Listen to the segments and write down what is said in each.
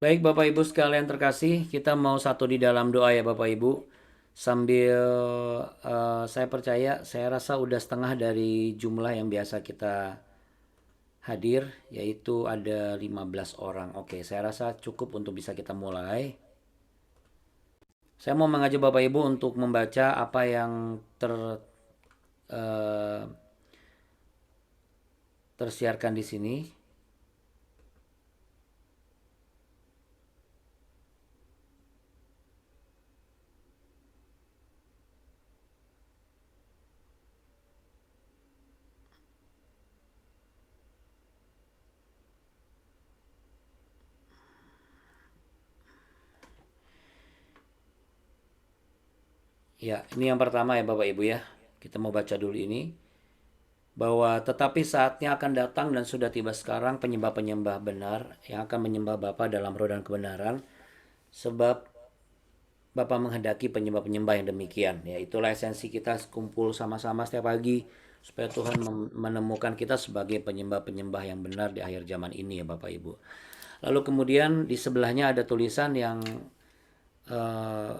Baik Bapak Ibu sekalian terkasih, kita mau satu di dalam doa ya Bapak Ibu. Sambil saya percaya, saya rasa udah setengah dari jumlah yang biasa kita hadir, yaitu ada 15 orang. Oke, saya rasa cukup untuk bisa kita mulai. Saya mau mengajak Bapak Ibu untuk membaca apa yang eh, tersiarkan di sini. Ya, ini yang pertama ya Bapak Ibu ya. Kita mau baca dulu ini. Bahwa tetapi saatnya akan datang dan sudah tiba sekarang penyembah-penyembah benar yang akan menyembah Bapa dalam roh dan kebenaran, sebab Bapa menghendaki penyembah-penyembah yang demikian. Ya, itulah esensi kita kumpul sama-sama setiap pagi supaya Tuhan menemukan kita sebagai penyembah-penyembah yang benar di akhir zaman ini ya Bapak Ibu. Lalu kemudian di sebelahnya ada tulisan yang eh,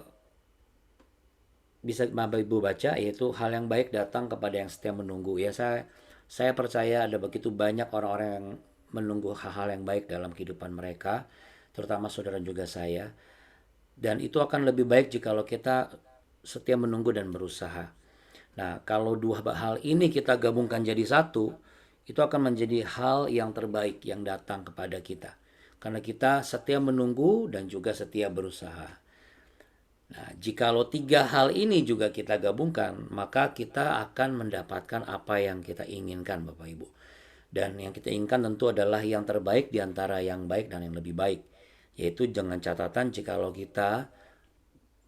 bisa Bapak Ibu baca, yaitu hal yang baik datang kepada yang setia menunggu. Ya, saya percaya ada begitu banyak orang-orang yang menunggu hal-hal yang baik dalam kehidupan mereka, terutama saudara juga saya. Dan itu akan lebih baik jikalau kita setia menunggu dan berusaha. Nah, kalau dua hal ini kita gabungkan jadi satu, itu akan menjadi hal yang terbaik yang datang kepada kita. Karena kita setia menunggu dan juga setia berusaha. Nah, jikalau tiga hal ini juga kita gabungkan, maka kita akan mendapatkan apa yang kita inginkan, Bapak Ibu. Dan yang kita inginkan tentu adalah yang terbaik di antara yang baik dan yang lebih baik. Yaitu dengan catatan jikalau kita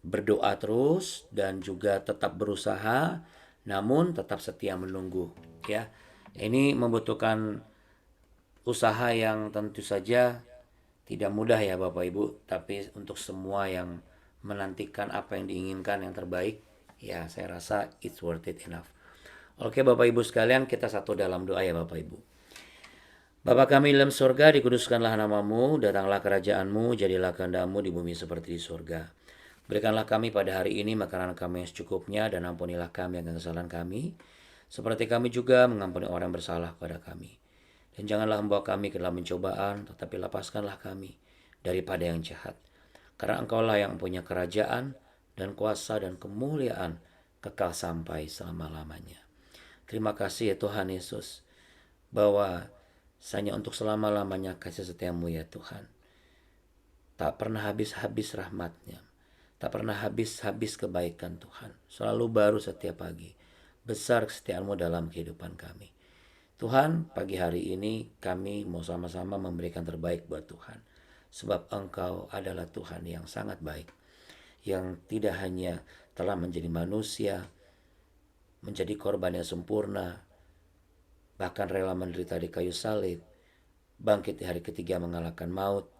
berdoa terus dan juga tetap berusaha, namun tetap setia menunggu. Ya, ini membutuhkan usaha yang tentu saja tidak mudah ya Bapak Ibu, tapi untuk semua yang menantikan apa yang diinginkan yang terbaik, ya saya rasa it's worth it enough. Oke Bapak Ibu sekalian, kita satu dalam doa ya Bapak Ibu. Bapa kami dalam surga, dikuduskanlah namamu, datanglah kerajaanmu, jadilah kehendakmu di bumi seperti di surga. Berikanlah kami pada hari ini makanan kami yang secukupnya, dan ampunilah kami akan kesalahan kami, seperti kami juga mengampuni orang yang bersalah kepada kami. Dan janganlah membawa kami ke dalam pencobaan, tetapi lepaskanlah kami daripada yang jahat. Karena engkaulah yang punya kerajaan dan kuasa dan kemuliaan kekal sampai selama-lamanya. Terima kasih ya Tuhan Yesus, bahwa hanya untuk selama-lamanya kasih setiamu ya Tuhan. Tak pernah habis-habis rahmatnya. Tak pernah habis-habis kebaikan Tuhan. Selalu baru setiap pagi. Besar kesetiaanmu dalam kehidupan kami. Tuhan, pagi hari ini kami mau sama-sama memberikan terbaik buat Tuhan. Sebab Engkau adalah Tuhan yang sangat baik. Yang tidak hanya telah menjadi manusia, menjadi korban yang sempurna, bahkan rela menderita di kayu salib, bangkit di hari ketiga mengalahkan maut,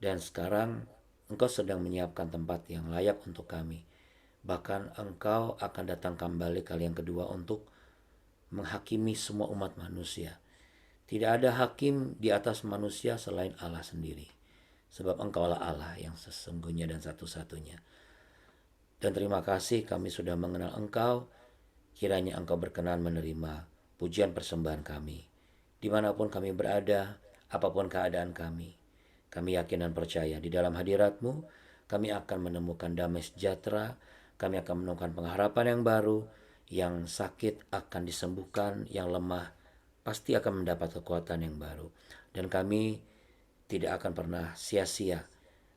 dan sekarang Engkau sedang menyiapkan tempat yang layak untuk kami. Bahkan Engkau akan datang kembali kali yang kedua untuk menghakimi semua umat manusia. Tidak ada hakim di atas manusia selain Allah sendiri. Sebab Engkaulah Allah yang sesungguhnya dan satu-satunya. Dan terima kasih kami sudah mengenal Engkau. Kiranya Engkau berkenan menerima pujian persembahan kami. Dimanapun kami berada, apapun keadaan kami. Kami yakin dan percaya di dalam hadirat-Mu, kami akan menemukan damai sejahtera, kami akan menemukan pengharapan yang baru, yang sakit akan disembuhkan, yang lemah pasti akan mendapat kekuatan yang baru. Dan kami tidak akan pernah sia-sia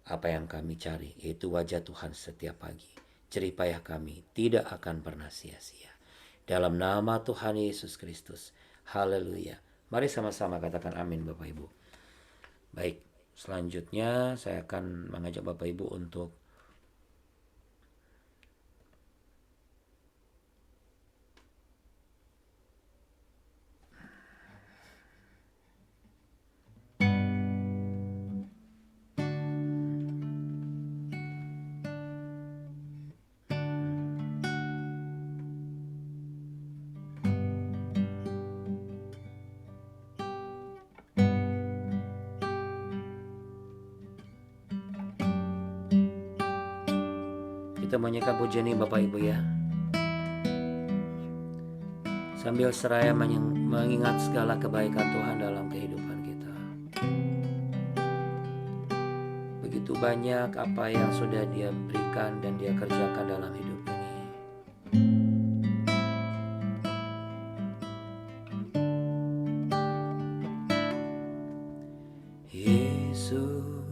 apa yang kami cari, yaitu wajah Tuhan setiap pagi. Jerih payah kami tidak akan pernah sia-sia. Dalam nama Tuhan Yesus Kristus. Haleluya. Mari sama-sama katakan amin Bapak Ibu. Baik, selanjutnya saya akan mengajak Bapak Ibu untuk Kita menyanyikan pujian ini Bapak Ibu ya, sambil seraya mengingat segala kebaikan Tuhan dalam kehidupan kita. Begitu banyak apa yang sudah Dia berikan dan Dia kerjakan dalam hidup ini. Yesus,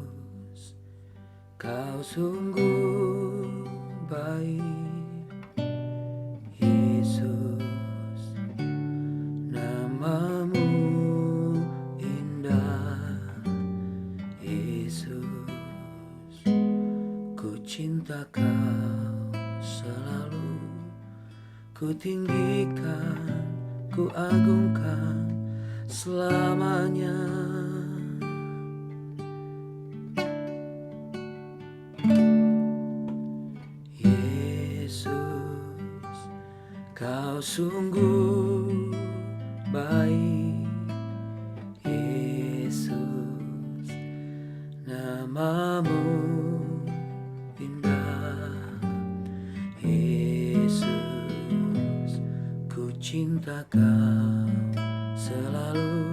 Kau sungguh baik. Yesus, namamu indah. Yesus, ku cinta Kau selalu. Ku tinggikan, ku agungkan selamanya. Kau sungguh baik. Yesus, namamu indah. Yesus, ku cinta Kau selalu.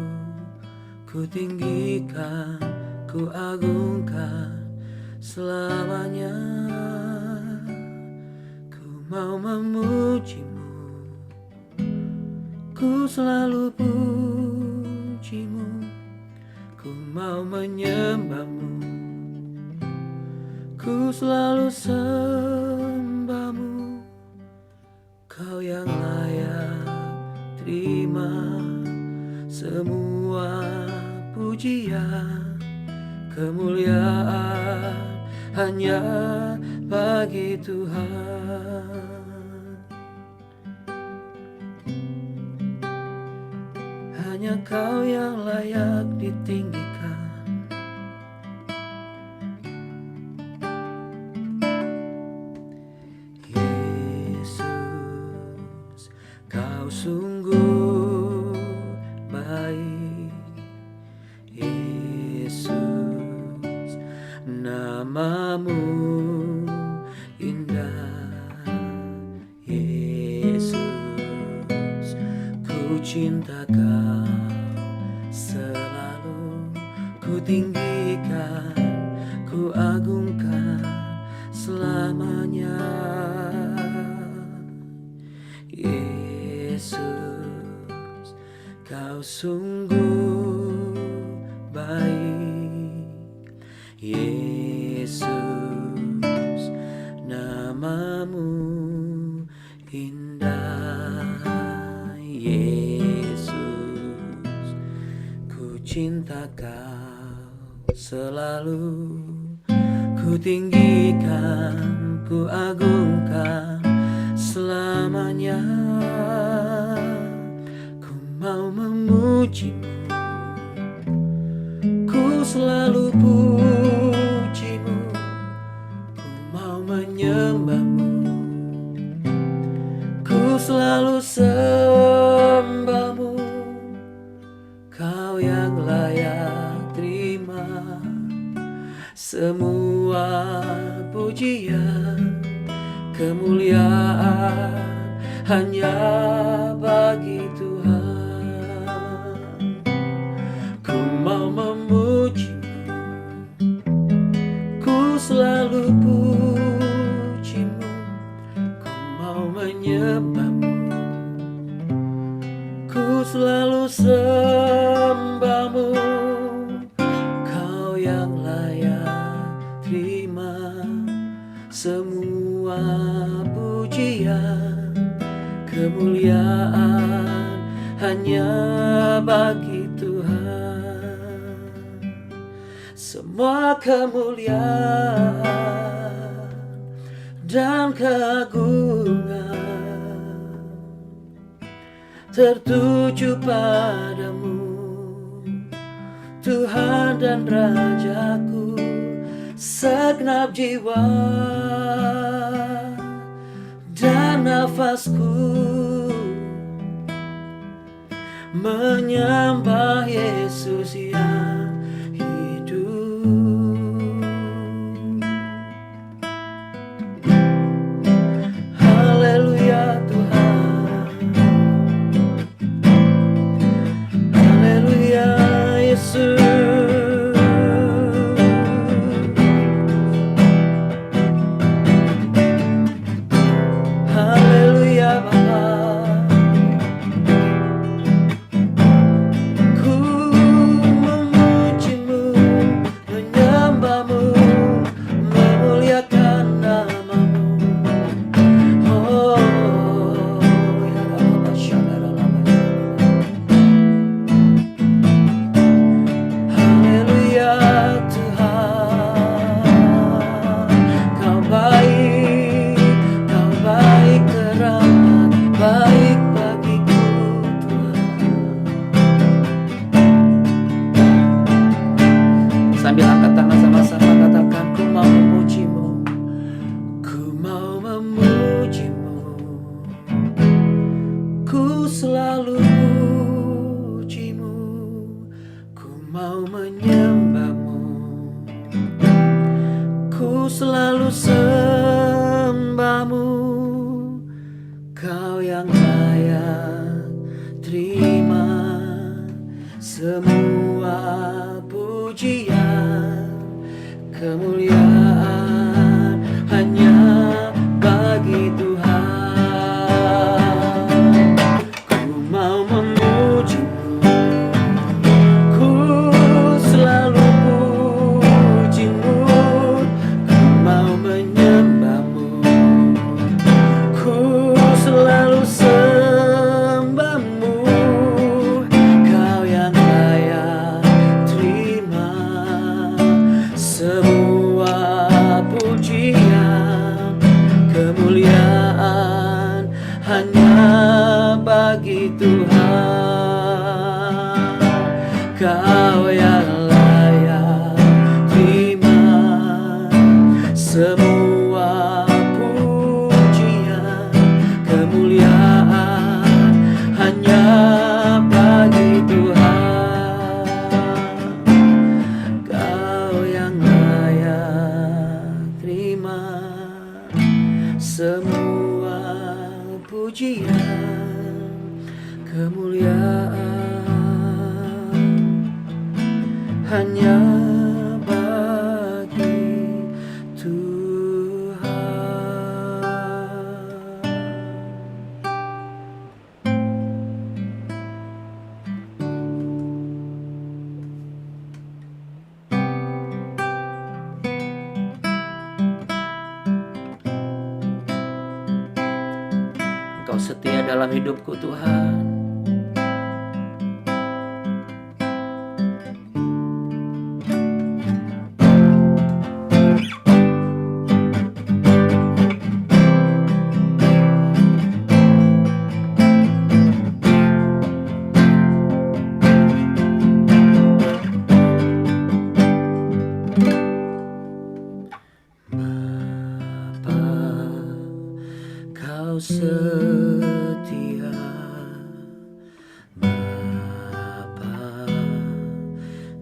Ku tinggikan, ku agungkan selamanya. Ku mau memujimu, ku selalu pujimu. Ku mau menyembahmu, ku selalu sembahmu. Kau yang layak terima semua pujian. Kemuliaan hanya bagi Tuhan. Hanya Kau yang layak ditinggikan. Yesus, Kau sungguh baik. Yesus, namamu indah. Yesus, ku cinta Kau selalu. Ku tinggikan, ku agungkan selamanya. Yesus, Kau sungguh baik. Yesus, namamu indah. Yesus, ku cinta Kau selalu. Ku tinggikan, ku agungkan selamanya. Ku mau memujimu, ku selalu pujimu. Ku mau menyembahmu, ku selalu sembahmu. Kau yang layak terima semua pujian. Kemuliaan hanya bagi Tuhan. Ku mau memujimu, ku selalu pujimu. Ku mau menyembahmu, ku selalu sembahmu. Kau yang layak terima semua pujian. Kemuliaan hanya bagi Tuhan. Semua kemuliaan dan keagungan tertuju padamu, Tuhan dan Rajaku. Segenap jiwa dan nafasku menyembah Yesus yang hidup. Sambil angkat tangan sama-sama katakan, ku mau memujimu, ku mau memujimu, ku selalu pujimu, ku mau menyembahmu, ku selalu sembahmu, kau yang layak terima semua pujian, kemuliaan hanya bagi Tuhan. Ku mau memujimu, ku selalu pujimu, ku mau menyembahmu, ku selalu sembahmu, kau yang layak terima semua pujian, kemuliaan hanya bagi Tuhan. Kau yang layak terima semua pujian, kemuliaan hanya bagi Tuhan. Kau yang layak terima semua pujian, kemuliaan hanya bagi Tuhan. Engkau setia dalam hidupku, Tuhan. Bapa, kau setia, Bapa,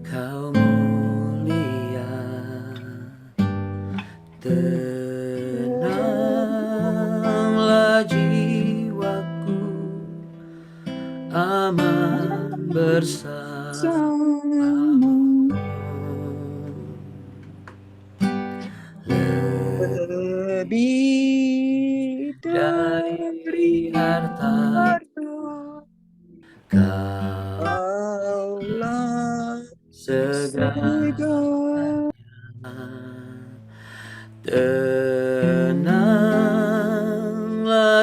kau mulia, tenanglah jiwaku, aman bersamamu. Lebih Dari harta kaulah segalanya, tenanglah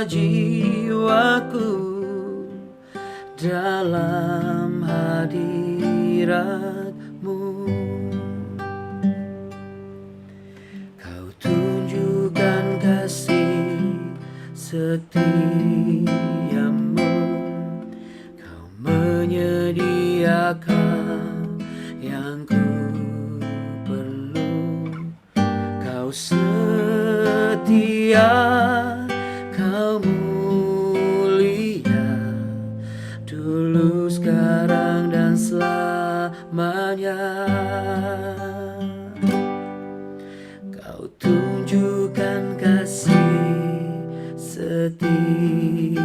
jiwaku dalam hadirat-Mu. Kau tunjukkan kasih setiamu, kau menyediakan yang ku perlu. Kau setia, kau mulia, dulu, sekarang, dan selamanya. Kau tunjukkan kasih setiamu,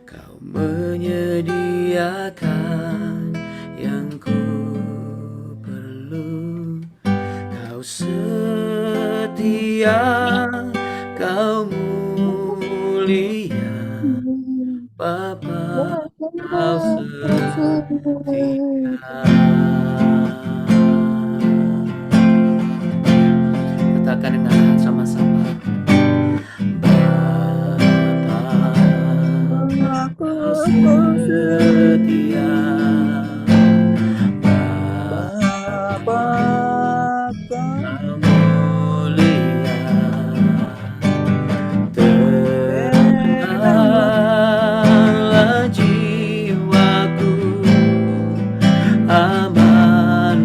kau menyediakan yang ku perlu. Kau setia, kau mulia, Bapa, kau setia. Katakan dengan sama-sama, Bapa, kau setia, Bapa, kau mulia, tenanglah jiwaku, aman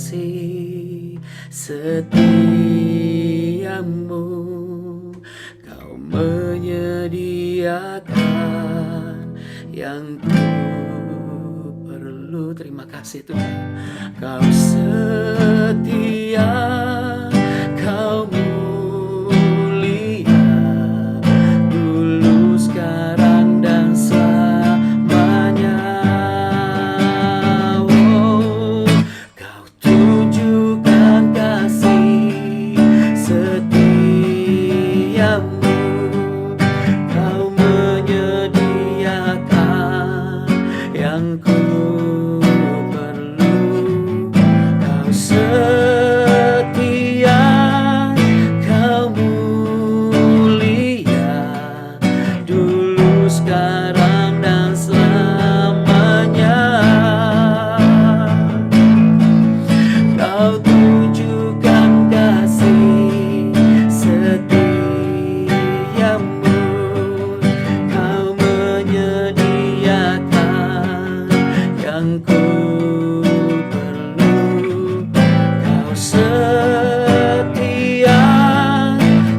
kasih setiamu, Kau menyediakan yang ku perlu. Terima kasih Tuhan. Kau setia, Kau mulia, dulu, sekarang, dan selamanya. Oh, Kau tunjukkan kasih setiamu, Kau menyediakan yang ku perlu. Kau setia, Kau mulia, dulu, sekarang, dan selamanya. Kau tunjukkan kasih setiamu, Kau menyediakan yang ku perlu. Kau setia,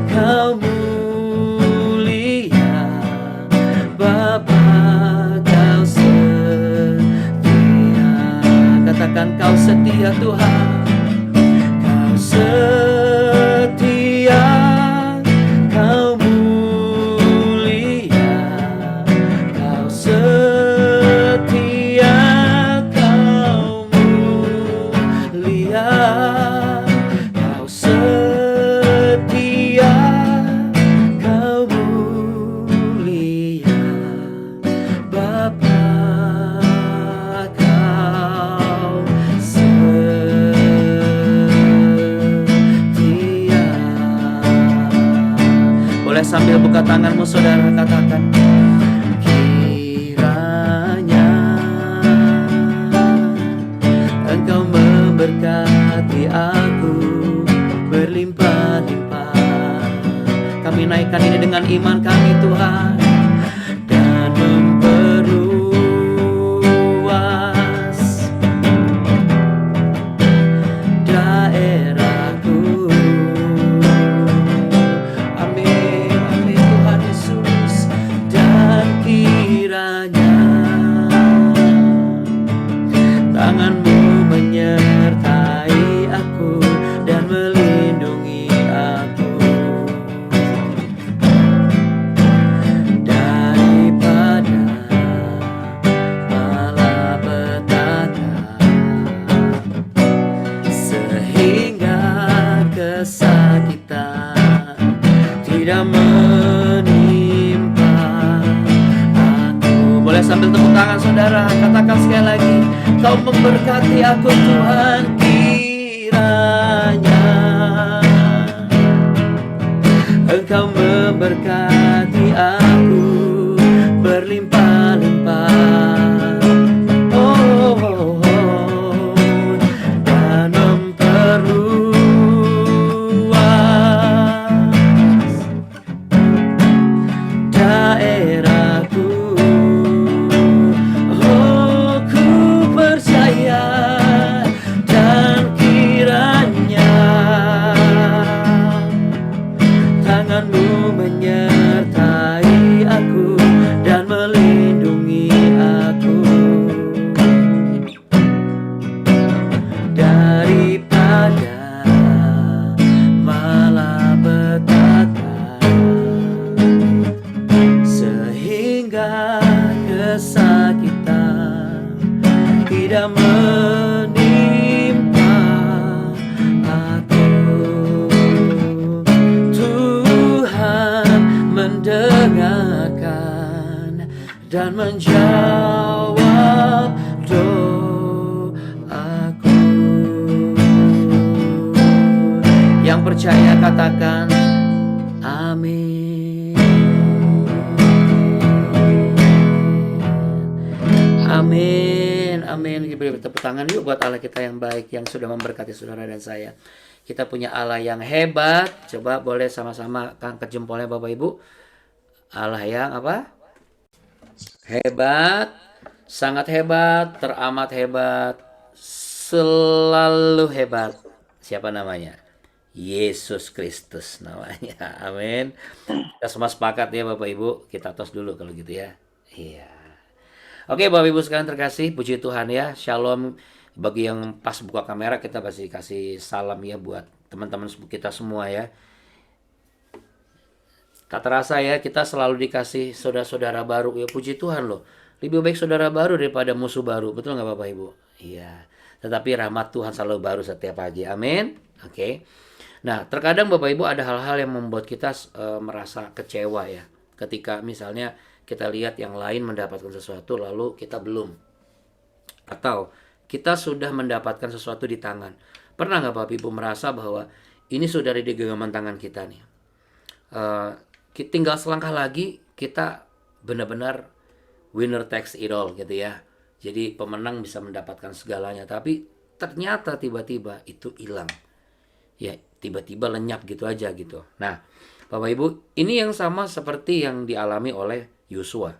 Kau mulia, Bapa, Kau setia. Katakan, Kau setia Tuhan. Kau setia, Kau mulia, Kau setia, Kau mulia, Kau setia, Kau mulia, Bapa, Kau setia. Boleh sambil buka tanganmu saudara, katakan, kiranya Engkau memberkati aku berlimpah-limpah. Kami naikkan ini dengan iman kami Tuhan, dan memperluas daerahku. Amin, amin Tuhan Yesus. Dan kiranya tangan-Mu menyertai aku dan melindungi aku daripada malapetaka, sehingga kesakitan tidak menimpa aku. Boleh sambil tepuk tangan saudara, katakan sekali lagi, Kau memberkati aku Tuhan. Kiranya Engkau memberkati aku berlimpah-limpah, oh, dan memperluas daerahku. Oh, ku percaya, dan kiranya tangan-Mu menyertai aku dan melindungi aku daripada malapetaka, sehingga kesakitan tidak menimpa aku. Tuhan mendengarkan dan menjawab doaku. Yang percaya katakan amin. Amin, amin. Beri tepuk tangan yuk buat Allah kita yang baik, yang sudah memberkati saudara dan saya. Kita punya Allah yang hebat. Coba boleh sama-sama angkat jempolnya Bapak Ibu. Allah yang apa? Hebat, sangat hebat, teramat hebat, selalu hebat. Siapa namanya? Yesus Kristus namanya. Amin. Kita semua sepakat ya Bapak Ibu. Kita tos dulu kalau gitu ya. Iya. Oke Bapak Ibu sekalian terkasih, puji Tuhan ya. Shalom. Bagi yang pas buka kamera kita pasti kasih salam ya buat teman-teman kita semua ya. Tak terasa ya kita selalu dikasih saudara-saudara baru ya, puji Tuhan loh. Lebih baik saudara baru daripada musuh baru, betul nggak Bapak Ibu? Iya. Tetapi rahmat Tuhan selalu baru setiap pagi. Amin. Oke. Nah, terkadang Bapak Ibu ada hal-hal yang membuat kita merasa kecewa ya. Ketika misalnya kita lihat yang lain mendapatkan sesuatu lalu kita belum. Atau kita sudah mendapatkan sesuatu di tangan. Pernah nggak Bapak Ibu merasa bahwa ini sudah ada di genggaman tangan kita nih? Eh, tinggal selangkah lagi kita benar-benar winner takes it all gitu ya. Jadi pemenang bisa mendapatkan segalanya, tapi ternyata tiba-tiba itu hilang. Ya, tiba-tiba lenyap gitu aja gitu. Nah, Bapak Ibu, ini yang sama seperti yang dialami oleh Yosua.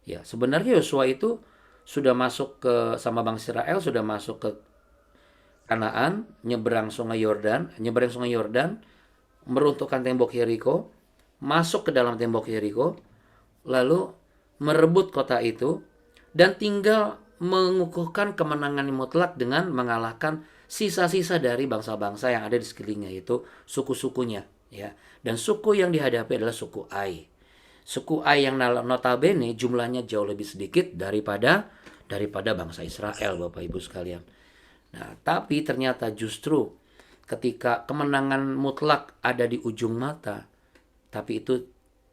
Ya, sebenarnya Yosua itu sudah masuk ke sama bangsa Israel, sudah masuk ke Kanaan, nyeberang sungai Yordan, meruntuhkan tembok Yeriko, masuk ke dalam tembok Yeriko, lalu merebut kota itu dan tinggal mengukuhkan kemenangan mutlak dengan mengalahkan sisa-sisa dari bangsa-bangsa yang ada di sekelilingnya, yaitu suku-sukunya ya. Dan suku yang dihadapi adalah suku Ai. Suku Ai yang notabene jumlahnya jauh lebih sedikit daripada bangsa Israel, Bapak Ibu sekalian. Nah, tapi ternyata justru ketika kemenangan mutlak ada di ujung mata, tapi itu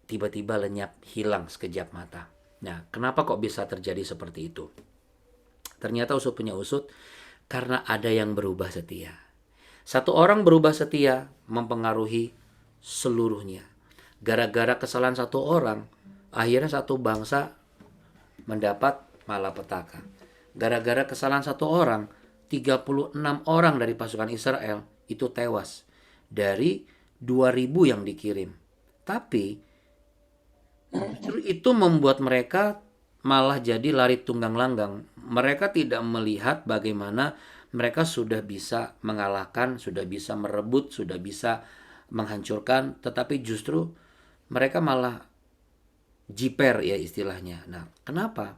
tiba-tiba lenyap, hilang sekejap mata. Nah, kenapa kok bisa terjadi seperti itu? Ternyata usut punya usut, karena ada yang berubah setia. Satu orang berubah setia mempengaruhi seluruhnya. Gara-gara kesalahan satu orang, akhirnya satu bangsa mendapat malapetaka. Gara-gara kesalahan satu orang, 36 orang dari pasukan Israel itu tewas dari 2.000 yang dikirim. Tapi justru itu membuat mereka malah jadi lari tunggang langgang. Mereka tidak melihat bagaimana mereka sudah bisa mengalahkan, sudah bisa merebut, sudah bisa menghancurkan, tetapi justru mereka malah jiper ya istilahnya. Nah, kenapa?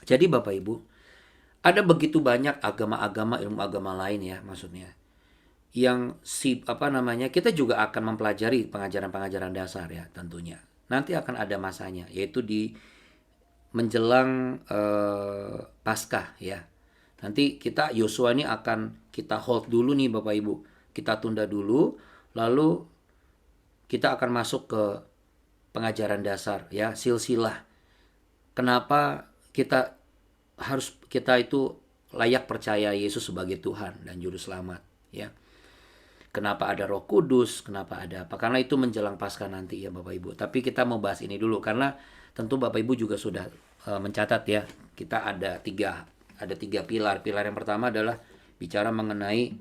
Jadi Bapak Ibu, ada begitu banyak agama-agama, ilmu agama lain ya maksudnya. Yang kita juga akan mempelajari pengajaran-pengajaran dasar ya tentunya. Nanti akan ada masanya, yaitu di menjelang Paskah ya. Nanti Yosua ini akan kita hold dulu nih Bapak Ibu. Kita tunda dulu, lalu kita akan masuk ke pengajaran dasar ya, silsilah. Kenapa kita itu layak percaya Yesus sebagai Tuhan dan juru selamat ya. Kenapa ada Roh Kudus, kenapa ada apa? Karena itu menjelang Paskah nanti ya Bapak Ibu. Tapi kita mau bahas ini dulu karena tentu Bapak Ibu juga sudah mencatat ya. Kita ada tiga pilar. Pilar yang pertama adalah bicara mengenai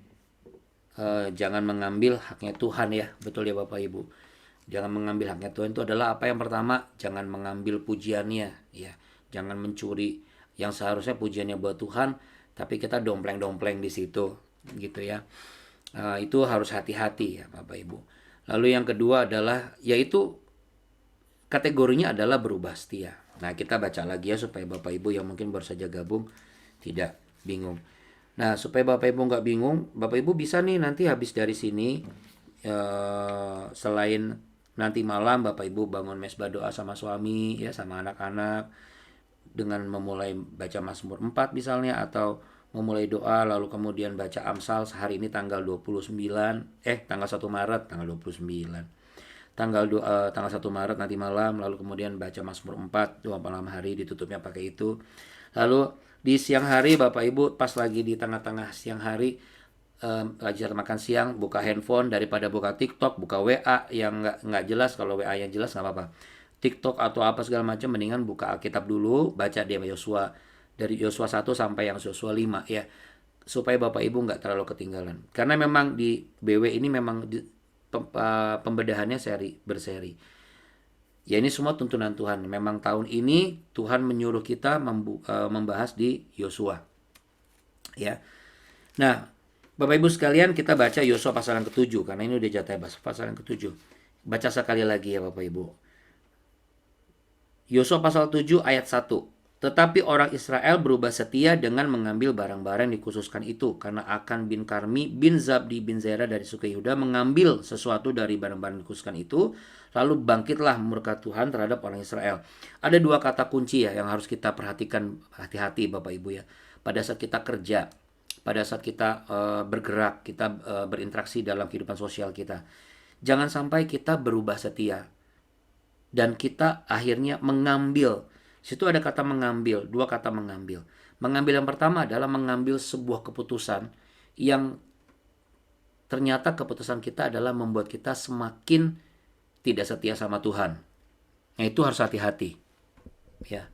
jangan mengambil haknya Tuhan ya. Betul ya Bapak Ibu. Jangan mengambil haknya Tuhan itu adalah apa yang pertama? Jangan mengambil pujiannya ya. Jangan mencuri yang seharusnya pujiannya buat Tuhan, tapi kita dompleng-dompleng di situ gitu ya. Itu harus hati-hati ya Bapak Ibu. Lalu yang kedua adalah yaitu kategorinya adalah berubah setia. Nah kita baca lagi ya supaya Bapak Ibu yang mungkin baru saja gabung tidak bingung. Nah supaya Bapak Ibu nggak bingung, Bapak Ibu bisa nih nanti habis dari sini selain nanti malam Bapak Ibu bangun mesbah doa sama suami ya sama anak-anak dengan memulai baca Mazmur 4 misalnya atau memulai doa lalu kemudian baca Amsal sehari ini tanggal 1 Maret tanggal 29. Tanggal 1 Maret nanti malam lalu kemudian baca Mazmur 4 doa malam hari ditutupnya pakai itu. Lalu di siang hari Bapak Ibu pas lagi di tengah-tengah siang hari lagi makan siang buka handphone daripada buka TikTok, buka WA yang nggak jelas. Kalau WA yang jelas nggak apa-apa. TikTok atau apa segala macam mendingan buka Alkitab dulu, baca dia Yosua dari Yosua 1 sampai yang Yosua 5 ya. Supaya Bapak Ibu nggak terlalu ketinggalan. Karena memang di BW ini memang pembedahannya berseri. Ya ini semua tuntunan Tuhan. Memang tahun ini Tuhan menyuruh kita membahas di Yosua. Ya. Nah, Bapak Ibu sekalian, kita baca Yosua pasal yang ke-7 karena ini udah jatah pasal yang ke-7. Baca sekali lagi ya Bapak Ibu. Yosua pasal 7 ayat 1. Tetapi orang Israel berubah setia dengan mengambil barang-barang dikhususkan itu, karena Akan bin Karmi bin Zabdi bin Zera dari suku Yehuda mengambil sesuatu dari barang-barang dikhususkan itu, lalu bangkitlah murka Tuhan terhadap orang Israel. Ada dua kata kunci ya yang harus kita perhatikan hati-hati Bapak Ibu ya. Pada saat kita kerja, pada saat kita bergerak, kita berinteraksi dalam kehidupan sosial kita. Jangan sampai kita berubah setia dan kita akhirnya mengambil. Situ ada kata mengambil, dua kata mengambil. Mengambil yang pertama adalah mengambil sebuah keputusan yang ternyata keputusan kita adalah membuat kita semakin tidak setia sama Tuhan. Nah, itu harus hati-hati. Ya.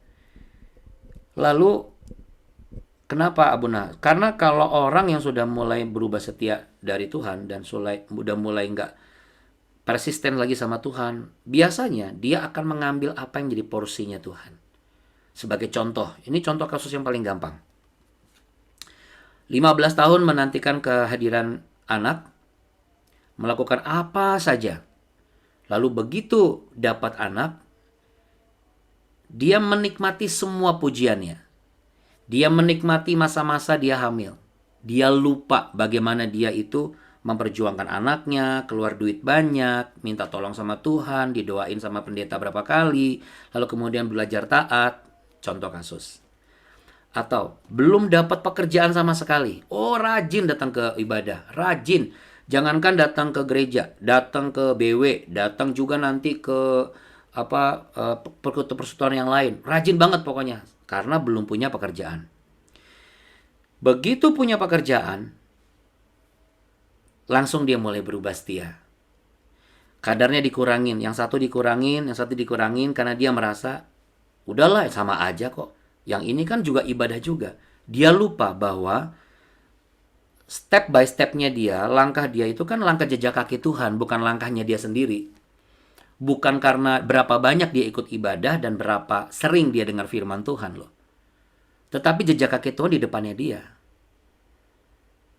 Lalu kenapa Abuna? Karena kalau orang yang sudah mulai berubah setia dari Tuhan dan sudah mulai nggak persisten lagi sama Tuhan, biasanya dia akan mengambil apa yang jadi porsinya Tuhan. Sebagai contoh, ini contoh kasus yang paling gampang. 15 tahun menantikan kehadiran anak, melakukan apa saja. Lalu begitu dapat anak, dia menikmati semua pujiannya. Dia menikmati masa-masa dia hamil. Dia lupa bagaimana dia itu memperjuangkan anaknya, keluar duit banyak, minta tolong sama Tuhan, didoain sama pendeta berapa kali, lalu kemudian belajar taat. Contoh kasus. Atau belum dapat pekerjaan sama sekali. Oh, rajin datang ke ibadah, rajin. Jangankan datang ke gereja, datang ke BW, datang juga nanti ke persekutuan yang lain. Rajin banget pokoknya karena belum punya pekerjaan. Begitu punya pekerjaan, langsung dia mulai berubah setia. Kadarnya dikurangin, yang satu dikurangin karena dia merasa udahlah sama aja kok. Yang ini kan juga ibadah juga. Dia lupa bahwa step by stepnya dia, langkah dia itu kan langkah jejak kaki Tuhan, bukan langkahnya dia sendiri. Bukan karena berapa banyak dia ikut ibadah dan berapa sering dia dengar firman Tuhan loh. Tetapi jejak kaki Tuhan di depannya dia.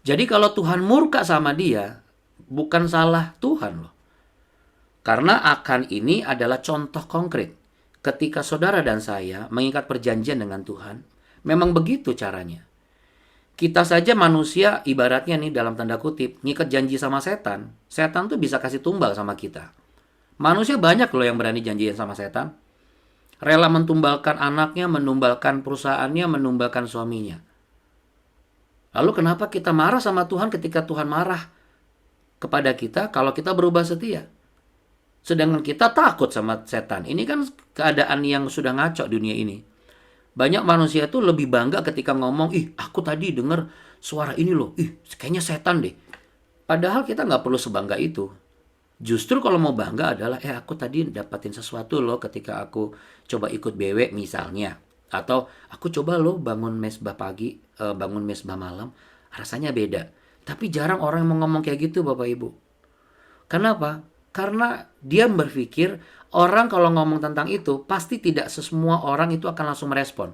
Jadi kalau Tuhan murka sama dia, bukan salah Tuhan loh. Karena Akan ini adalah contoh konkret. Ketika saudara dan saya mengikat perjanjian dengan Tuhan, memang begitu caranya. Kita saja manusia ibaratnya nih dalam tanda kutip, ngikat janji sama setan. Setan tuh bisa kasih tumbal sama kita. Manusia banyak loh yang berani janjian sama setan. Rela mentumbalkan anaknya, menumbalkan perusahaannya, menumbalkan suaminya. Lalu kenapa kita marah sama Tuhan ketika Tuhan marah kepada kita kalau kita berubah setia? Sedangkan kita takut sama setan. Ini kan keadaan yang sudah ngaco dunia ini. Banyak manusia tuh lebih bangga ketika ngomong, ih aku tadi dengar suara ini loh, ih kayaknya setan deh. Padahal kita nggak perlu sebangga itu. Justru kalau mau bangga adalah, aku tadi dapatin sesuatu loh ketika aku coba ikut BW misalnya. Atau aku coba loh bangun mesbah pagi, bangun mesbah malam, rasanya beda. Tapi jarang orang yang mau ngomong kayak gitu Bapak Ibu. Kenapa? Karena dia berpikir orang kalau ngomong tentang itu pasti tidak semua orang itu akan langsung merespon.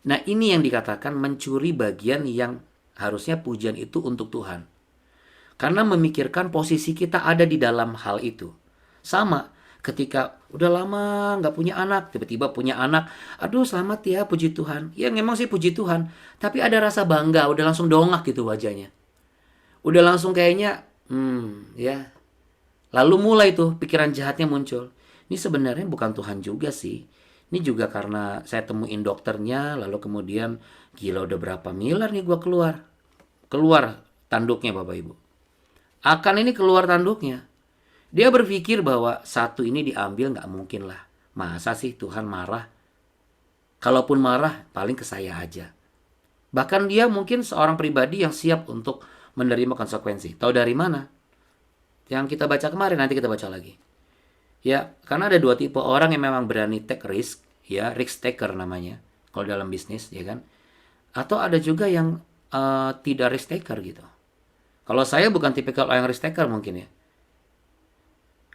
Nah ini yang dikatakan mencuri bagian yang harusnya pujian itu untuk Tuhan. Karena memikirkan posisi kita ada di dalam hal itu. Sama ketika udah lama gak punya anak, tiba-tiba punya anak. Aduh selamat ya puji Tuhan. Ya memang sih puji Tuhan. Tapi ada rasa bangga, udah langsung dongak gitu wajahnya. Udah langsung kayaknya, ya. Lalu mulai tuh pikiran jahatnya muncul. Ini sebenarnya bukan Tuhan juga sih. Ini juga karena saya temuin dokternya, lalu kemudian gila udah berapa miliar nih gua keluar. Keluar tanduknya Bapak Ibu. Akan ini keluar tanduknya. Dia berpikir bahwa satu ini diambil gak mungkin lah. Masa sih Tuhan marah? Kalaupun marah paling ke saya aja. Bahkan dia mungkin seorang pribadi yang siap untuk menerima konsekuensi. Tahu dari mana? Yang kita baca kemarin, nanti kita baca lagi. Ya, karena ada dua tipe orang yang memang berani take risk, ya, risk taker namanya, kalau dalam bisnis, ya kan. Atau ada juga yang tidak risk taker gitu. Kalau saya bukan tipikal orang risk taker mungkin ya.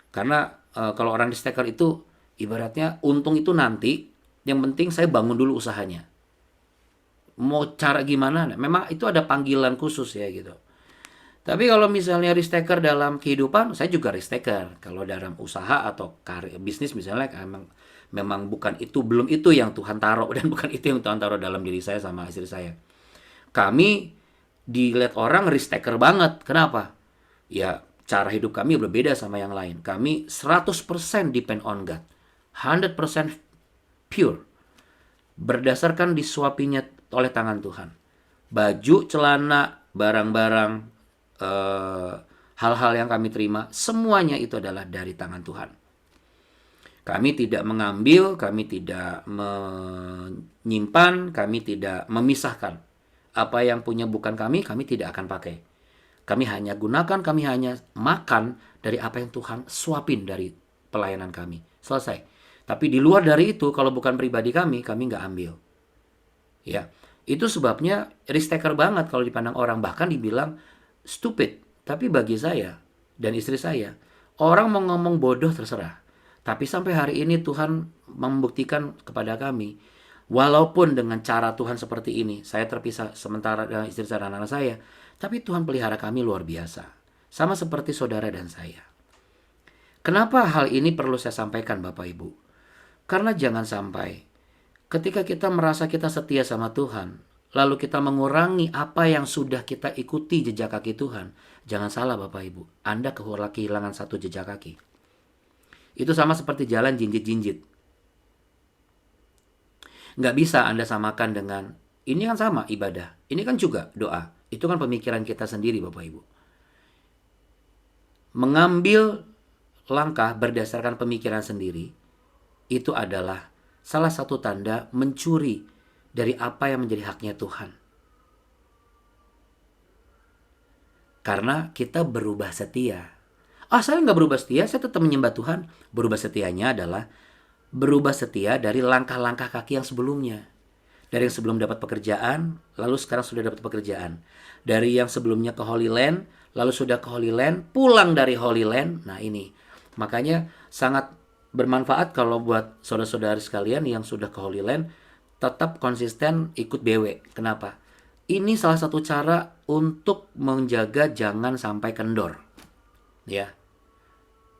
Karena kalau orang risk taker itu ibaratnya untung itu nanti, yang penting saya bangun dulu usahanya. Mau cara gimana? Memang itu ada panggilan khusus ya gitu. Tapi kalau misalnya risk taker dalam kehidupan, saya juga risk taker. Kalau dalam usaha atau karir bisnis misalnya, memang memang bukan itu, belum itu yang Tuhan taruh dan bukan itu yang Tuhan taruh dalam diri saya sama istri saya. Kami dilihat orang risk taker banget. Kenapa? Ya, cara hidup kami berbeda sama yang lain. Kami 100% depend on God. 100% pure. Berdasarkan disuapinya oleh tangan Tuhan. Baju, celana, barang-barang, eh, hal-hal yang kami terima, semuanya itu adalah dari tangan Tuhan. Kami tidak mengambil, kami tidak menyimpan, kami tidak memisahkan. Apa yang punya bukan kami tidak akan pakai. Kami hanya gunakan, kami hanya makan dari apa yang Tuhan suapin dari pelayanan kami. Selesai. Tapi di luar dari itu, kalau bukan pribadi kami nggak ambil. Ya, itu sebabnya risk taker banget kalau dipandang orang. Bahkan dibilang stupid. Tapi bagi saya dan istri saya, orang mau ngomong bodoh terserah. Tapi sampai hari ini Tuhan membuktikan kepada kami, walaupun dengan cara Tuhan seperti ini, saya terpisah sementara dengan istri saya dan anak saya, tapi Tuhan pelihara kami luar biasa. Sama seperti saudara dan saya. Kenapa hal ini perlu saya sampaikan Bapak Ibu? Karena jangan sampai ketika kita merasa kita setia sama Tuhan, lalu kita mengurangi apa yang sudah kita ikuti jejak kaki Tuhan. Jangan salah Bapak Ibu, Anda kehilangan satu jejak kaki. Itu sama seperti jalan jinjit-jinjit. Nggak bisa Anda samakan dengan, ini kan sama ibadah, ini kan juga doa. Itu kan pemikiran kita sendiri Bapak Ibu. Mengambil langkah berdasarkan pemikiran sendiri, itu adalah salah satu tanda mencuri dari apa yang menjadi haknya Tuhan. Karena kita berubah setia. Saya nggak berubah setia, saya tetap menyembah Tuhan. Berubah setianya adalah berubah setia dari langkah-langkah kaki yang sebelumnya. Dari yang sebelum dapat pekerjaan, lalu sekarang sudah dapat pekerjaan. Dari yang sebelumnya ke Holy Land, lalu sudah ke Holy Land, pulang dari Holy Land. Nah ini, makanya sangat bermanfaat kalau buat saudara-saudari sekalian yang sudah ke Holy Land, tetap konsisten ikut BW. Kenapa? Ini salah satu cara untuk menjaga jangan sampai kendor. Ya.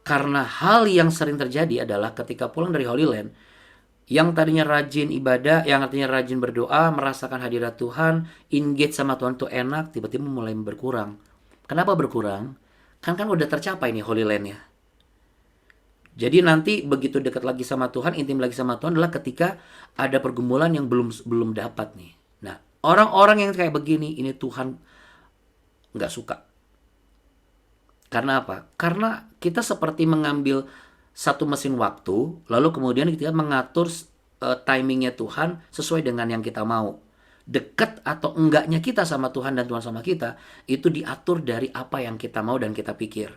Karena hal yang sering terjadi adalah ketika pulang dari Holy Land, yang tadinya rajin ibadah, yang artinya rajin berdoa, merasakan hadirat Tuhan, engage sama Tuhan tuh enak, tiba-tiba mulai berkurang. Kenapa berkurang? Kan udah tercapai nih Holy Land-nya. Jadi nanti begitu dekat lagi sama Tuhan, intim lagi sama Tuhan adalah ketika ada pergumulan yang belum dapat nih. Nah, orang-orang yang kayak begini, ini Tuhan nggak suka. Karena apa? Karena kita seperti mengambil satu mesin waktu, lalu kemudian kita mengatur timingnya Tuhan sesuai dengan yang kita mau. Dekat atau enggaknya kita sama Tuhan dan Tuhan sama kita, itu diatur dari apa yang kita mau dan kita pikir.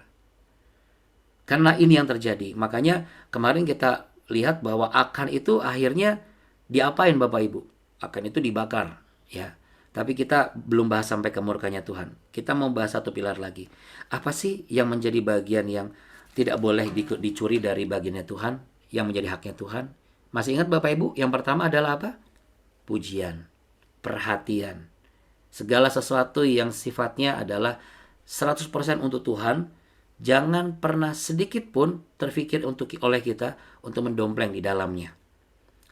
Karena ini yang terjadi. Makanya kemarin kita lihat bahwa Akan itu akhirnya diapain Bapak Ibu? Akan itu dibakar. Ya. Tapi kita belum bahas sampai ke murkanya Tuhan. Kita mau bahas satu pilar lagi. Apa sih yang menjadi bagian yang tidak boleh dicuri dari bagiannya Tuhan, yang menjadi haknya Tuhan? Masih ingat Bapak Ibu? Yang pertama adalah apa? Pujian, perhatian. Segala sesuatu yang sifatnya adalah 100% untuk Tuhan, jangan pernah sedikit pun terfikir oleh kita untuk mendompleng di dalamnya.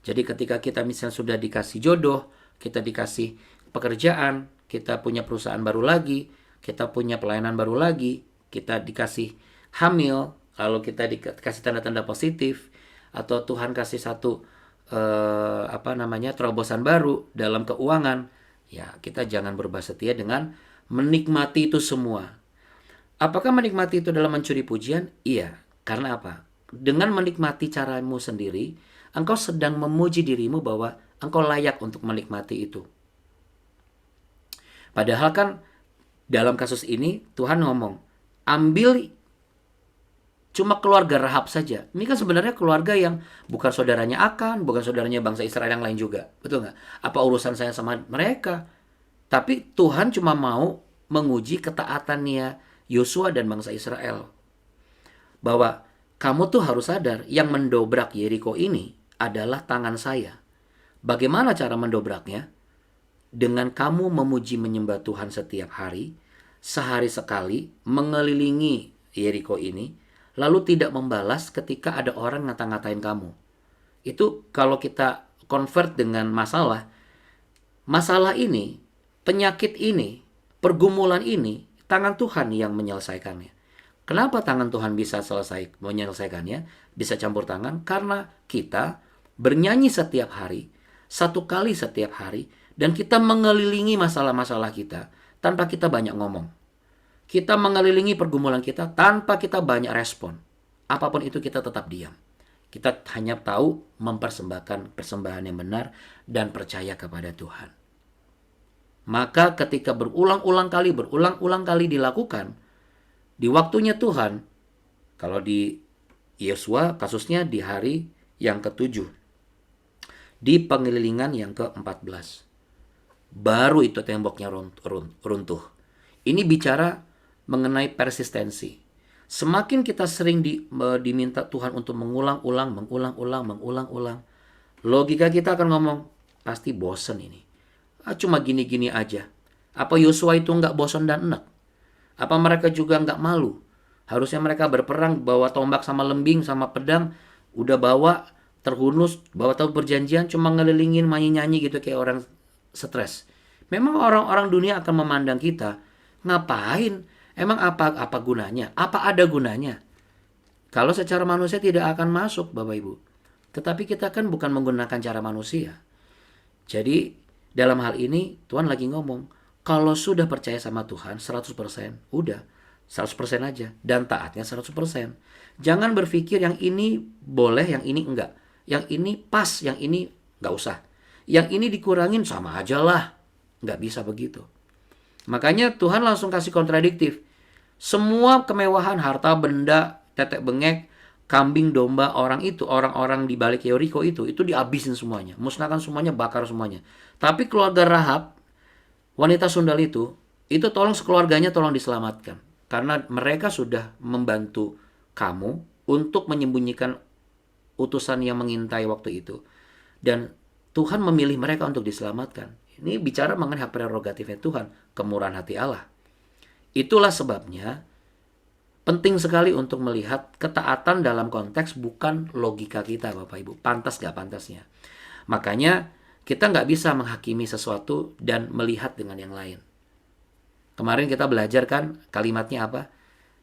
Jadi ketika kita misalnya sudah dikasih jodoh, kita dikasih pekerjaan, kita punya perusahaan baru lagi, kita punya pelayanan baru lagi, kita dikasih hamil, lalu kita dikasih tanda-tanda positif, atau Tuhan kasih satu terobosan baru dalam keuangan, ya kita jangan berubah setia dengan menikmati itu semua. Apakah menikmati itu dalam mencuri pujian? Iya. Karena apa? Dengan menikmati caramu sendiri, engkau sedang memuji dirimu bahwa engkau layak untuk menikmati itu. Padahal kan dalam kasus ini Tuhan ngomong, ambil cuma keluarga Rahab saja. Ini kan sebenarnya keluarga yang bukan saudaranya Akan, bukan saudaranya bangsa Israel yang lain juga. Betul nggak? Apa urusan saya sama mereka? Tapi Tuhan cuma mau menguji ketaatannya Yosua dan bangsa Israel. Bahwa kamu tuh harus sadar yang mendobrak Yeriko ini adalah tangan saya. Bagaimana cara mendobraknya? dengan kamu memuji menyembah Tuhan setiap hari, sehari sekali, mengelilingi Yeriko ini, lalu tidak membalas ketika ada orang ngata-ngatain kamu. Itu kalau kita convert dengan masalah ini, penyakit ini, pergumulan ini, tangan Tuhan yang menyelesaikannya. Kenapa tangan Tuhan bisa menyelesaikannya, bisa campur tangan? Karena kita bernyanyi setiap hari, satu kali setiap hari, dan kita mengelilingi masalah-masalah kita tanpa kita banyak ngomong. Kita mengelilingi pergumulan kita tanpa kita banyak respon. Apapun itu kita tetap diam. Kita hanya tahu mempersembahkan persembahan yang benar dan percaya kepada Tuhan. Maka ketika berulang-ulang kali dilakukan, di waktunya Tuhan, kalau di Yosua kasusnya di hari yang ke-7, di pengelilingan yang ke-14, baru itu temboknya runtuh. Ini bicara mengenai persistensi. Semakin kita sering diminta Tuhan untuk mengulang-ulang, logika kita akan ngomong, pasti bosen ini. Cuma gini-gini aja. Apa Yosua itu nggak bosan dan enak? Apa mereka juga nggak malu? Harusnya mereka berperang, bawa tombak sama lembing sama pedang, udah bawa terhunus, bawa tahu perjanjian, cuma ngelilingin nyanyi-nyanyi gitu kayak orang stres. Memang orang-orang dunia akan memandang kita, ngapain? Emang apa gunanya? Apa ada gunanya? Kalau secara manusia tidak akan masuk, Bapak Ibu. Tetapi kita kan bukan menggunakan cara manusia. Jadi dalam hal ini Tuhan lagi ngomong, kalau sudah percaya sama Tuhan 100%, udah 100% aja. Dan taatnya 100%. Jangan berpikir yang ini boleh, yang ini enggak. Yang ini pas, yang ini enggak usah. Yang ini dikurangin sama aja lah. Enggak bisa begitu. Makanya Tuhan langsung kasih kontradiktif. Semua kemewahan, harta, benda, tetek bengek, kambing, domba, orang-orang di balik Yeriko itu dihabisin semuanya. Musnahkan semuanya, bakar semuanya. Tapi keluarga Rahab, wanita sundal itu tolong sekeluarganya tolong diselamatkan. Karena mereka sudah membantu kamu untuk menyembunyikan utusan yang mengintai waktu itu. Dan Tuhan memilih mereka untuk diselamatkan. Ini bicara mengenai hak prerogatifnya Tuhan, kemurahan hati Allah. Itulah sebabnya penting sekali untuk melihat ketaatan dalam konteks bukan logika kita, Bapak Ibu. Pantas gak pantasnya. Makanya kita gak bisa menghakimi sesuatu dan melihat dengan yang lain. Kemarin kita belajar kan kalimatnya apa?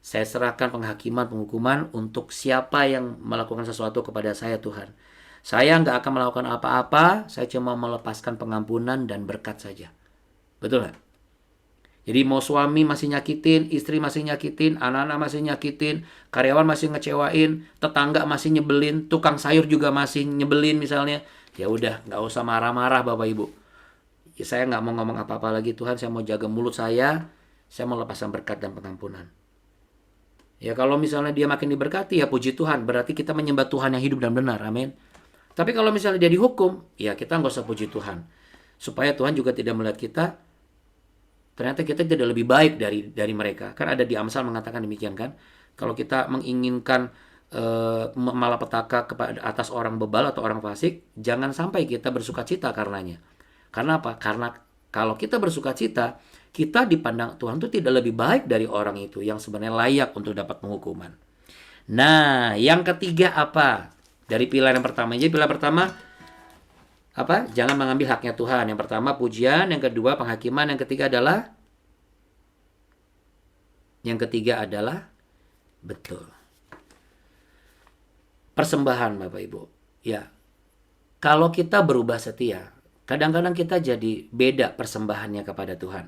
Saya serahkan penghakiman, penghukuman untuk siapa yang melakukan sesuatu kepada saya, Tuhan. Saya nggak akan melakukan apa-apa, saya cuma melepaskan pengampunan dan berkat saja. Betul nggak? Jadi mau suami masih nyakitin, istri masih nyakitin, anak-anak masih nyakitin, karyawan masih ngecewain, tetangga masih nyebelin, tukang sayur juga masih nyebelin misalnya. Ya udah, nggak usah marah-marah Bapak Ibu. Ya, saya nggak mau ngomong apa-apa lagi, Tuhan, saya mau jaga mulut saya mau lepaskan berkat dan pengampunan. Ya kalau misalnya dia makin diberkati, ya puji Tuhan, berarti kita menyembah Tuhan yang hidup dan benar, amin. Tapi kalau misalnya dia dihukum, ya kita nggak usah puji Tuhan. Supaya Tuhan juga tidak melihat kita, ternyata kita tidak lebih baik dari mereka. Kan ada di Amsal mengatakan demikian kan. Kalau kita menginginkan malapetaka kepada atas orang bebal atau orang fasik, jangan sampai kita bersukacita karenanya. Karena apa? Karena kalau kita bersukacita, kita dipandang Tuhan itu tidak lebih baik dari orang itu yang sebenarnya layak untuk dapat penghukuman. Nah, yang ketiga apa? Dari pilar yang pertama. Jadi pilar pertama apa? Jangan mengambil haknya Tuhan. Yang pertama pujian, yang kedua penghakiman, yang ketiga adalah betul. Persembahan Bapak Ibu. Ya. Kalau kita berubah setia, kadang-kadang kita jadi beda persembahannya kepada Tuhan.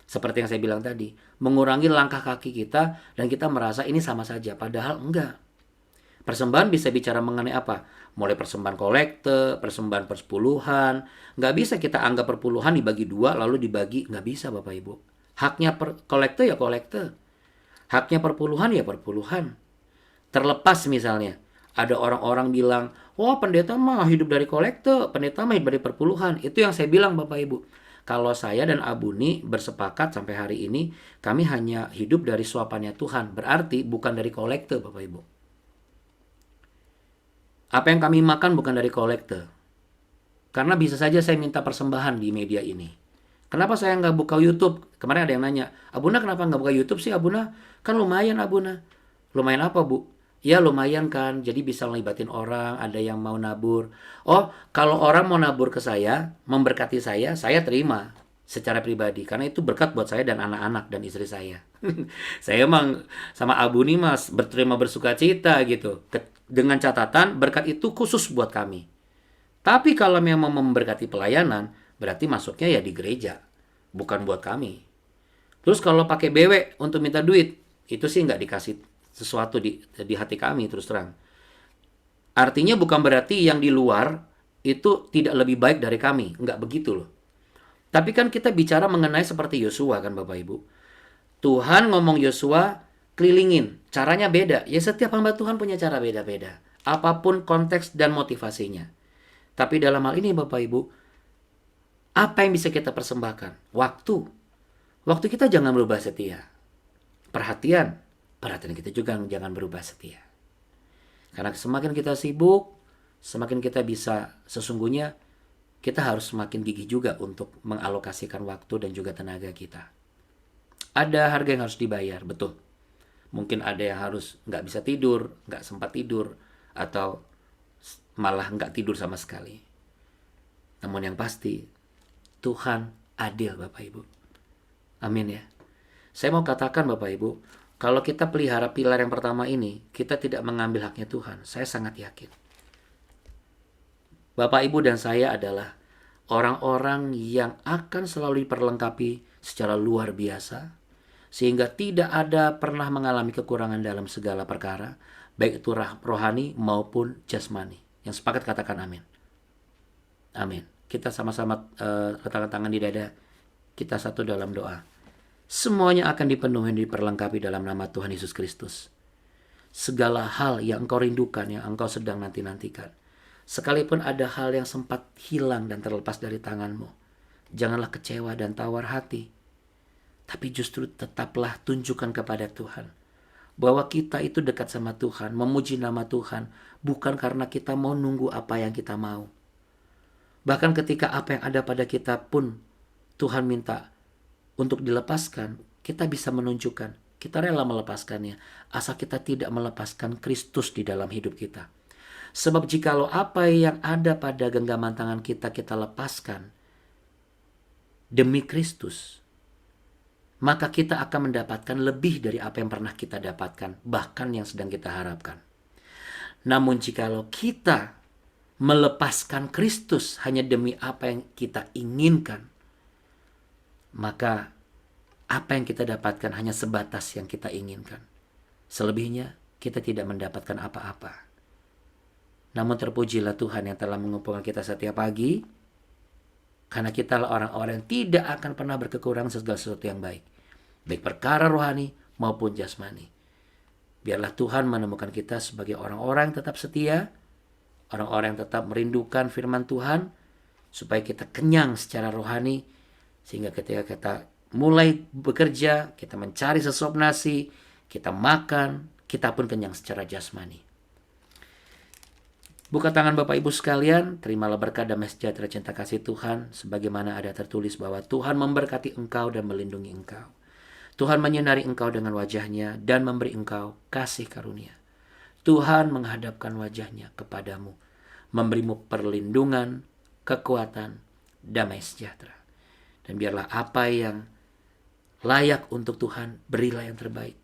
Seperti yang saya bilang tadi, mengurangi langkah kaki kita dan kita merasa ini sama saja, padahal enggak. Persembahan bisa bicara mengenai apa? Mulai persembahan kolekte, persembahan persepuluhan. Nggak bisa kita anggap perpuluhan dibagi dua lalu dibagi. Nggak bisa Bapak Ibu. Haknya kolekte ya kolekte. Haknya perpuluhan ya perpuluhan. Terlepas misalnya ada orang-orang bilang, wah pendeta mah hidup dari kolekte, pendeta mah hidup dari perpuluhan. Itu yang saya bilang Bapak Ibu. Kalau saya dan Abuni bersepakat sampai hari ini, kami hanya hidup dari suapannya Tuhan. Berarti bukan dari kolekte Bapak Ibu. Apa yang kami makan bukan dari kolekte. Karena bisa saja saya minta persembahan di media ini. Kenapa saya nggak buka YouTube? Kemarin ada yang nanya, Abuna kenapa nggak buka YouTube sih Abuna? Kan lumayan Abuna. Lumayan apa Bu? Ya lumayan kan, jadi bisa ngelibatin orang, ada yang mau nabur. Oh, kalau orang mau nabur ke saya, memberkati saya terima secara pribadi. Karena itu berkat buat saya dan anak-anak dan istri saya. Saya emang sama Abu nih mas, berterima bersuka cita gitu. Dengan catatan, berkat itu khusus buat kami. Tapi kalau memang memberkati pelayanan, berarti masuknya ya di gereja, bukan buat kami. Terus kalau pakai BW untuk minta duit, itu sih nggak dikasih sesuatu di hati kami terus terang. Artinya bukan berarti yang di luar itu tidak lebih baik dari kami, nggak begitu loh. Tapi kan kita bicara mengenai seperti Yosua kan Bapak Ibu. Tuhan ngomong Yosua kelilingin, caranya beda. Ya setiap hamba Tuhan punya cara beda-beda. Apapun konteks dan motivasinya. Tapi dalam hal ini Bapak Ibu, apa yang bisa kita persembahkan? Waktu. Waktu kita jangan berubah setia. Perhatian. Perhatian kita juga jangan berubah setia. Karena semakin kita sibuk, semakin kita bisa sesungguhnya, kita harus semakin gigih juga untuk mengalokasikan waktu dan juga tenaga kita. Ada harga yang harus dibayar, betul. Mungkin ada yang harus nggak bisa tidur, nggak sempat tidur, atau malah nggak tidur sama sekali. Namun yang pasti, Tuhan adil Bapak Ibu. Amin ya. Saya mau katakan Bapak Ibu, kalau kita pelihara pilar yang pertama ini, kita tidak mengambil haknya Tuhan. Saya sangat yakin. Bapak Ibu dan saya adalah orang-orang yang akan selalu diperlengkapi secara luar biasa, sehingga tidak ada pernah mengalami kekurangan dalam segala perkara, baik itu rohani maupun jasmani. Yang sepakat katakan amin. Amin. Kita sama-sama letakkan tangan di dada. Kita satu dalam doa. Semuanya akan dipenuhi dan diperlengkapi dalam nama Tuhan Yesus Kristus. Segala hal yang engkau rindukan, yang engkau sedang nanti-nantikan. Sekalipun ada hal yang sempat hilang dan terlepas dari tanganmu, janganlah kecewa dan tawar hati. Tapi justru tetaplah tunjukkan kepada Tuhan bahwa kita itu dekat sama Tuhan, memuji nama Tuhan, bukan karena kita mau nunggu apa yang kita mau. Bahkan ketika apa yang ada pada kita pun Tuhan minta untuk dilepaskan, kita bisa menunjukkan, kita rela melepaskannya, asal kita tidak melepaskan Kristus di dalam hidup kita. Sebab jikalau apa yang ada pada genggaman tangan kita, kita lepaskan demi Kristus, maka kita akan mendapatkan lebih dari apa yang pernah kita dapatkan, bahkan yang sedang kita harapkan. Namun jikalau kita melepaskan Kristus hanya demi apa yang kita inginkan, maka apa yang kita dapatkan hanya sebatas yang kita inginkan. Selebihnya kita tidak mendapatkan apa-apa. Namun terpujilah Tuhan yang telah mengumpulkan kita setiap pagi, karena kita adalah orang-orang yang tidak akan pernah berkekurangan segala sesuatu yang baik, baik perkara rohani maupun jasmani. Biarlah Tuhan menemukan kita sebagai orang-orang yang tetap setia, orang-orang yang tetap merindukan firman Tuhan, supaya kita kenyang secara rohani, sehingga ketika kita mulai bekerja, kita mencari sesuap nasi, kita makan, kita pun kenyang secara jasmani. Buka tangan Bapak Ibu sekalian, terimalah berkat damai sejahtera cinta kasih Tuhan, sebagaimana ada tertulis bahwa Tuhan memberkati engkau dan melindungi engkau. Tuhan menyinari engkau dengan wajahnya dan memberi engkau kasih karunia. Tuhan menghadapkan wajahnya kepadamu, memberimu perlindungan, kekuatan, damai sejahtera. Dan biarlah apa yang layak untuk Tuhan, berilah yang terbaik.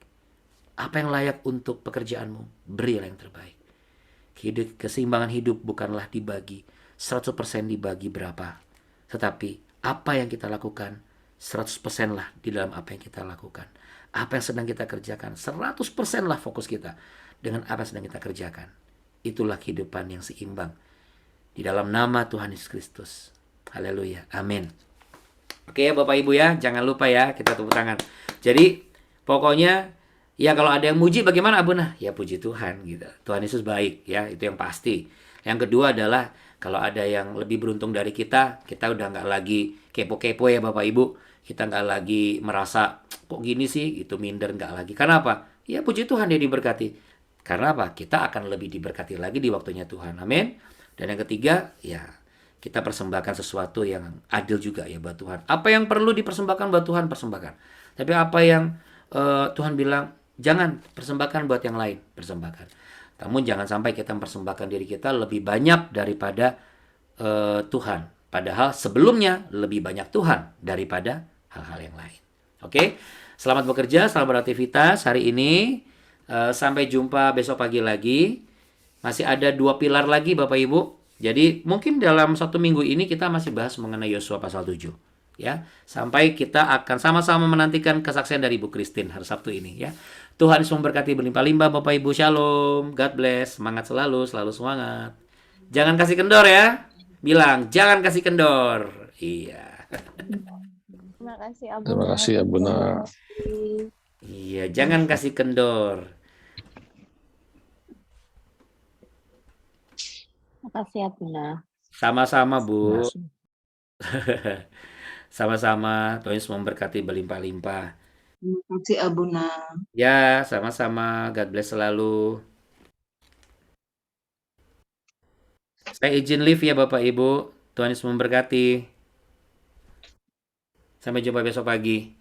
Apa yang layak untuk pekerjaanmu, berilah yang terbaik. Keseimbangan hidup bukanlah dibagi 100% dibagi berapa, tetapi apa yang kita lakukan 100% lah di dalam apa yang kita lakukan. Apa yang sedang kita kerjakan 100% lah fokus kita dengan apa yang sedang kita kerjakan. Itulah kehidupan yang seimbang di dalam nama Tuhan Yesus Kristus. Haleluya, amin. Oke ya Bapak Ibu ya, jangan lupa ya kita tepuk tangan. Jadi pokoknya ya kalau ada yang muji bagaimana Abu? Nah, ya puji Tuhan gitu. Tuhan Yesus baik ya, itu yang pasti. Yang kedua adalah kalau ada yang lebih beruntung dari kita udah nggak lagi kepo-kepo ya Bapak Ibu. Kita nggak lagi merasa kok gini sih, itu minder, nggak lagi. Karena apa? Ya puji Tuhan dia diberkati. Karena apa? Kita akan lebih diberkati lagi di waktunya Tuhan. Amin. Dan yang ketiga, ya kita persembahkan sesuatu yang adil juga ya buat Tuhan. Apa yang perlu dipersembahkan buat Tuhan, persembahkan. Tapi apa yang Tuhan bilang, jangan persembahkan buat yang lain, persembahkan. Namun jangan sampai kita mempersembahkan diri kita lebih banyak daripada Tuhan. Padahal sebelumnya lebih banyak Tuhan daripada hal-hal yang lain. Oke, selamat bekerja, selamat beraktivitas hari ini. Sampai jumpa besok pagi lagi. Masih ada 2 pilar lagi Bapak Ibu. Jadi mungkin dalam 1 minggu ini kita masih bahas mengenai Yosua pasal 7. Ya, sampai kita akan sama-sama menantikan kesaksian dari Ibu Christine hari Sabtu ini ya. Tuhan Yesus memberkati berlimpah-limpah Bapak Ibu. Shalom. God bless. Semangat selalu, selalu semangat. Jangan kasih kendor ya. Bilang, jangan kasih kendor. Iya. Terima kasih Terima Abuna. kasih Abuna. Iya, jangan kasih kendor. Terima kasih Abuna. Sama-sama, Bu. Masuk. Sama-sama. Tuhan Yesus memberkati berlimpah-limpah. Terima kasih Abuna. Ya, sama-sama. God bless selalu. Saya izin live ya Bapak Ibu. Tuhan Yesus memberkati. Sampai jumpa besok pagi.